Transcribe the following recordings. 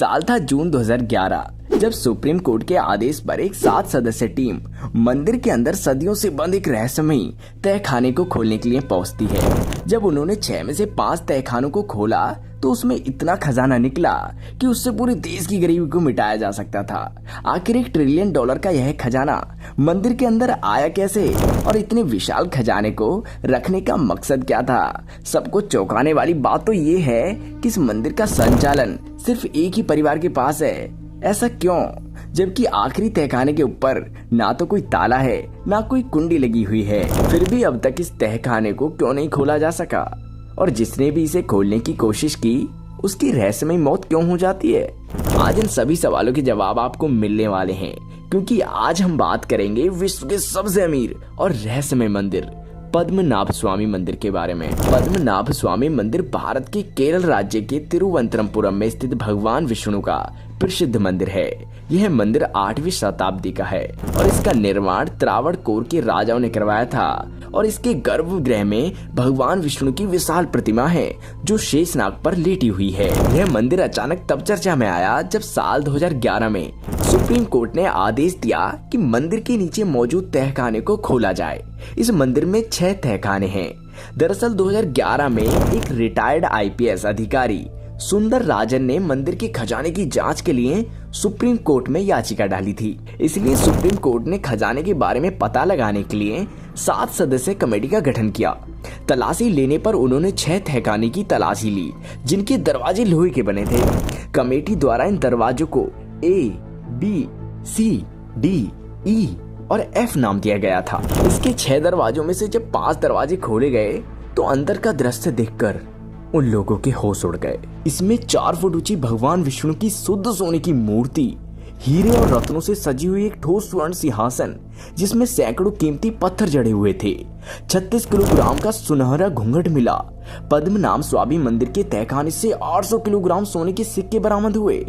साल था जून 2011, जब सुप्रीम कोर्ट के आदेश पर एक 7 सदस्य टीम मंदिर के अंदर सदियों से बंद एक रहस्यमयी तहखाने को खोलने के लिए पहुंचती है। जब उन्होंने 6 में से 5 तहखानों को खोला तो उसमें इतना खजाना निकला कि उससे पूरे देश की गरीबी को मिटाया जा सकता था। आखिर $1 ट्रिलियन का यह खजाना मंदिर के अंदर आया कैसे और इतने विशाल खजाने को रखने का मकसद क्या था? सबको चौंकाने वाली बात तो ये है कि इस मंदिर का संचालन सिर्फ एक ही परिवार के पास है। ऐसा क्यों? जबकि आखिरी तहखाने के ऊपर ना तो कोई ताला है ना कोई कुंडी लगी हुई है। फिर भी अब तक इस तहखाने को क्यों नहीं खोला जा सका? और जिसने भी इसे खोलने की कोशिश की उसकी रहस्यमयी मौत क्यों हो जाती है? आज इन सभी सवालों के जवाब आपको मिलने वाले हैं, क्योंकि आज हम बात करेंगे विश्व के सबसे अमीर और रहस्यमय मंदिर पद्मनाभ स्वामी मंदिर के बारे में। पद्मनाभ स्वामी मंदिर भारत के केरल राज्य के तिरुवनंतपुरम में स्थित भगवान विष्णु का प्रसिद्ध मंदिर है। यह मंदिर 8वीं शताब्दी का है और इसका निर्माण त्रावणकोर के राजाओं ने करवाया था। और इसके गर्भगृह में भगवान विष्णु की विशाल प्रतिमा है जो शेषनाग पर लेटी हुई है। यह मंदिर अचानक तब चर्चा में आया जब साल 2011 में सुप्रीम कोर्ट ने आदेश दिया कि मंदिर के नीचे मौजूद तहखाने को खोला जाए। इस मंदिर में 6 तहखाने हैं। दरअसल 2011 में एक रिटायर्ड IPS अधिकारी सुंदर राजन ने मंदिर के खजाने की जांच के लिए सुप्रीम कोर्ट में याचिका डाली थी। इसलिए सुप्रीम कोर्ट ने खजाने के बारे में पता लगाने के लिए 7 सदस्य कमेटी का गठन किया। तलाशी लेने पर उन्होंने 6 तहखाने की तलाशी ली जिनके दरवाजे लोहे के बने थे। कमेटी द्वारा इन दरवाजों को A, B, C, D, E और F नाम दिया गया था। इसके 6 दरवाजों में से जब 5 दरवाजे खोले गए तो अंदर का दृश्य देखकर उन लोगों के होश उड़ गए। इसमें 4 फुट ऊंची भगवान विष्णु की शुद्ध सोने की मूर्ति, हीरे और रत्नों से सजी हुई एक ठोस स्वर्ण सिंहासन जिसमें सैकड़ों कीमती पत्थर जड़े हुए थे, 36 किलोग्राम का सुनहरा घूंघट मिला। पद्मनाभ स्वामी मंदिर के तहखाने से 800 किलोग्राम सोने के सिक्के बरामद हुए।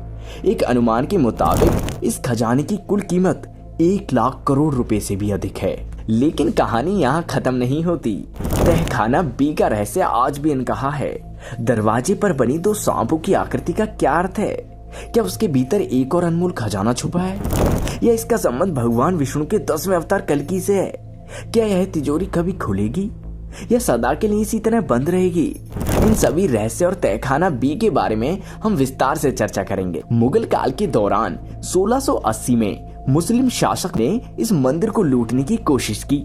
एक अनुमान के मुताबिक इस खजाने की कुल कीमत 1 लाख करोड़ रुपए से भी अधिक है। लेकिन कहानी यहाँ खत्म नहीं होती। तहखाना B का रहस्य आज भी अनकहा है। दरवाजे पर बनी 2 सांपों की आकृति का क्या अर्थ है? क्या उसके भीतर एक और अनमोल खजाना छुपा है, या इसका संबंध भगवान विष्णु के 10वें अवतार कल्कि से है? क्या यह तिजोरी कभी खुलेगी या सदा के लिए इसी तरह बंद रहेगी? इन सभी रहस्य और तहखाना B के बारे में हम विस्तार से चर्चा करेंगे। मुगल काल के दौरान 1680 में मुस्लिम शासक ने इस मंदिर को लूटने की कोशिश की,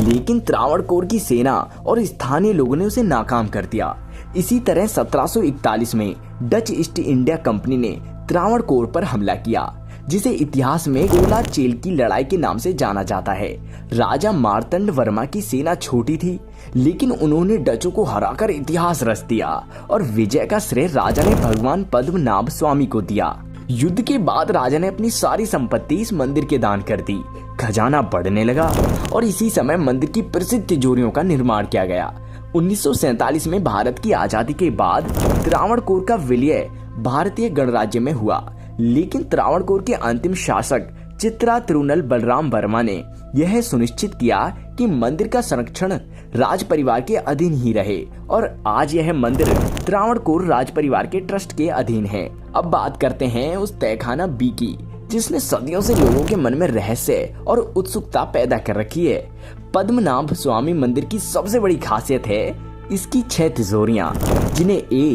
लेकिन त्रावणकोर की सेना और स्थानीय लोगों ने उसे नाकाम कर दिया। इसी तरह 1741 में डच ईस्ट इंडिया कंपनी ने त्रावणकोर पर हमला किया, जिसे इतिहास में गोला चेल की लड़ाई के नाम से जाना जाता है। राजा मार्तंड वर्मा की सेना छोटी थी, लेकिन उन्होंने डचों को हराकर इतिहास रच दिया और विजय का श्रेय राजा ने भगवान पद्मनाभ स्वामी को दिया। युद्ध के बाद राजा ने अपनी सारी संपत्ति इस मंदिर के दान कर दी। खजाना बढ़ने लगा और इसी समय मंदिर की प्रसिद्ध तिजोरियों का निर्माण किया गया। 1947 में भारत की आजादी के बाद त्रावणकोर का विलय भारतीय गणराज्य में हुआ, लेकिन त्रावणकोर के अंतिम शासक चित्रा तिरुनल बलराम वर्मा ने यह सुनिश्चित किया कि मंदिर का संरक्षण राज परिवार के अधीन ही रहे और आज यह मंदिर त्रावणकोर राज परिवार के ट्रस्ट के अधीन है। अब बात करते हैं उस तहखाना B की, जिसने सदियों से लोगों के मन में रहस्य और उत्सुकता पैदा कर रखी है। पद्मनाभ स्वामी मंदिर की सबसे बड़ी खासियत है इसकी 6 तिजोरियां, जिन्हें A,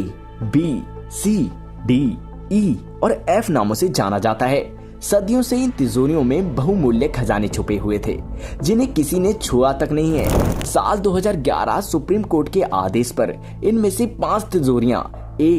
B, C, D, E और F नामों से जाना जाता है। सदियों से इन तिजोरियों में बहुमूल्य खजाने छुपे हुए थे, जिन्हें किसी ने छुआ तक नहीं है। साल 2011 सुप्रीम कोर्ट के आदेश पर इनमें से 5 तिजोरियां A,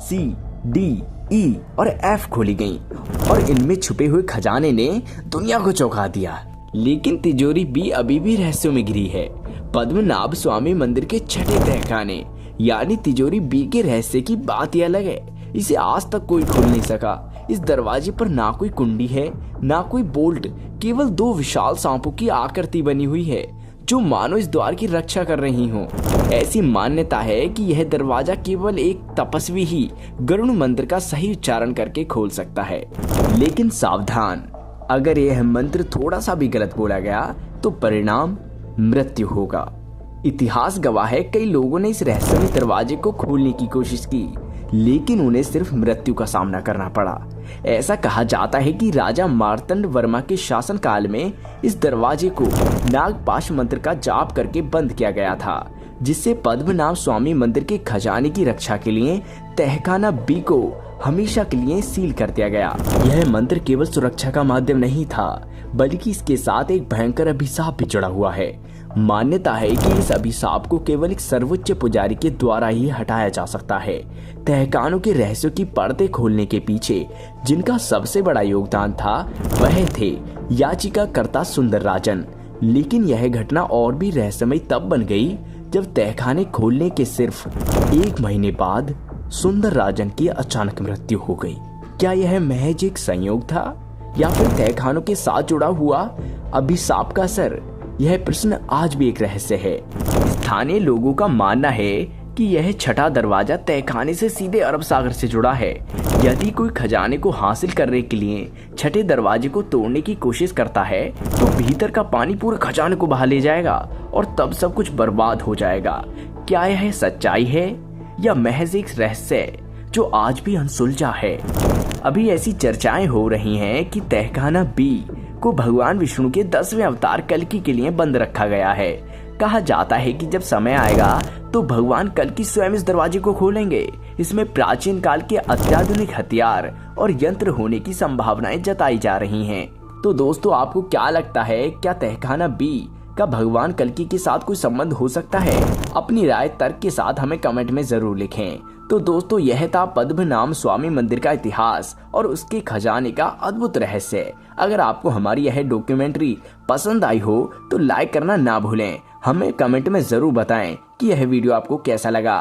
C, D, E और F खोली गईं और इनमें छुपे हुए खजाने ने दुनिया को चौंका दिया। लेकिन तिजोरी B अभी भी रहस्यों में घिरी है। पद्मनाभ स्वामी मंदिर के 6ठे तहखाने यानी तिजोरी B के रहस्य की बात ही अलग है। इसे आज तक कोई खोल नहीं सका। इस दरवाजे पर ना कोई कुंडी है ना कोई बोल्ट, केवल 2 विशाल सांपों की आकृति बनी हुई है जो मानो इस द्वार की रक्षा कर रही हो। ऐसी मान्यता है कि यह दरवाजा केवल एक तपस्वी ही गरुड़ मंत्र का सही उच्चारण करके खोल सकता है। लेकिन सावधान, अगर यह मंत्र थोड़ा सा भी गलत बोला गया तो परिणाम मृत्यु होगा। इतिहास गवाह है कई लोगों ने इस रहस्यमय दरवाजे को खोलने की कोशिश की, लेकिन उन्हें सिर्फ मृत्यु का सामना करना पड़ा। ऐसा कहा जाता है कि राजा मार्तंड वर्मा के शासनकाल में इस दरवाजे को नागपाश मंत्र का जाप करके बंद किया गया था, जिससे पद्मनाभ स्वामी मंदिर के खजाने की रक्षा के लिए तहखाना बी को हमेशा के लिए सील कर दिया गया। यह मंत्र केवल सुरक्षा का माध्यम नहीं था, बल्कि इसके साथ एक भयंकर अभिशाप भी जुड़ा हुआ है। मान्यता है कि इस अभिशाप को केवल एक सर्वोच्च पुजारी के द्वारा ही हटाया जा सकता है। तहखानों के रहस्यों की पर्दे खोलने के पीछे जिनका सबसे बड़ा योगदान था वह थे याचिकाकर्ता सुंदरराजन। लेकिन यह घटना और भी रहस्यमय तब बन गई जब तहखाने खोलने के सिर्फ 1 महीने बाद सुंदरराजन की अचानक मृत्यु हो गई। क्या यह महज एक संयोग था या फिर तहखानों के साथ जुड़ा हुआ अभिशाप का असर? यह प्रश्न आज भी एक रहस्य है। स्थानीय लोगों का मानना है कि यह छठा दरवाजा तहखाने से सीधे अरब सागर से जुड़ा है। यदि कोई खजाने को हासिल करने के लिए छठे दरवाजे को तोड़ने की कोशिश करता है तो भीतर का पानी पूरे खजाने को बहा ले जाएगा और तब सब कुछ बर्बाद हो जाएगा। क्या यह सच्चाई है या महज एक रहस्य जो आज भी अनसुलझा है? अभी ऐसी चर्चाएं हो रही हैं कि तहखाना बी को भगवान विष्णु के 10वें अवतार कल्कि के लिए बंद रखा गया है। कहा जाता है कि जब समय आएगा तो भगवान कल्कि स्वयं इस दरवाजे को खोलेंगे। इसमें प्राचीन काल के अत्याधुनिक हथियार और यंत्र होने की संभावनाएं जताई जा रही हैं। तो दोस्तों, आपको क्या लगता है, क्या तहखाना बी का भगवान कल्कि के साथ कोई संबंध हो सकता है? अपनी राय तर्क के साथ हमें कमेंट में जरूर लिखें। तो दोस्तों, यह था पद्मनाभ स्वामी मंदिर का इतिहास और उसके खजाने का अद्भुत रहस्य। अगर आपको हमारी यह डॉक्यूमेंट्री पसंद आई हो तो लाइक करना ना भूलें। हमें कमेंट में जरूर बताएं कि यह वीडियो आपको कैसा लगा।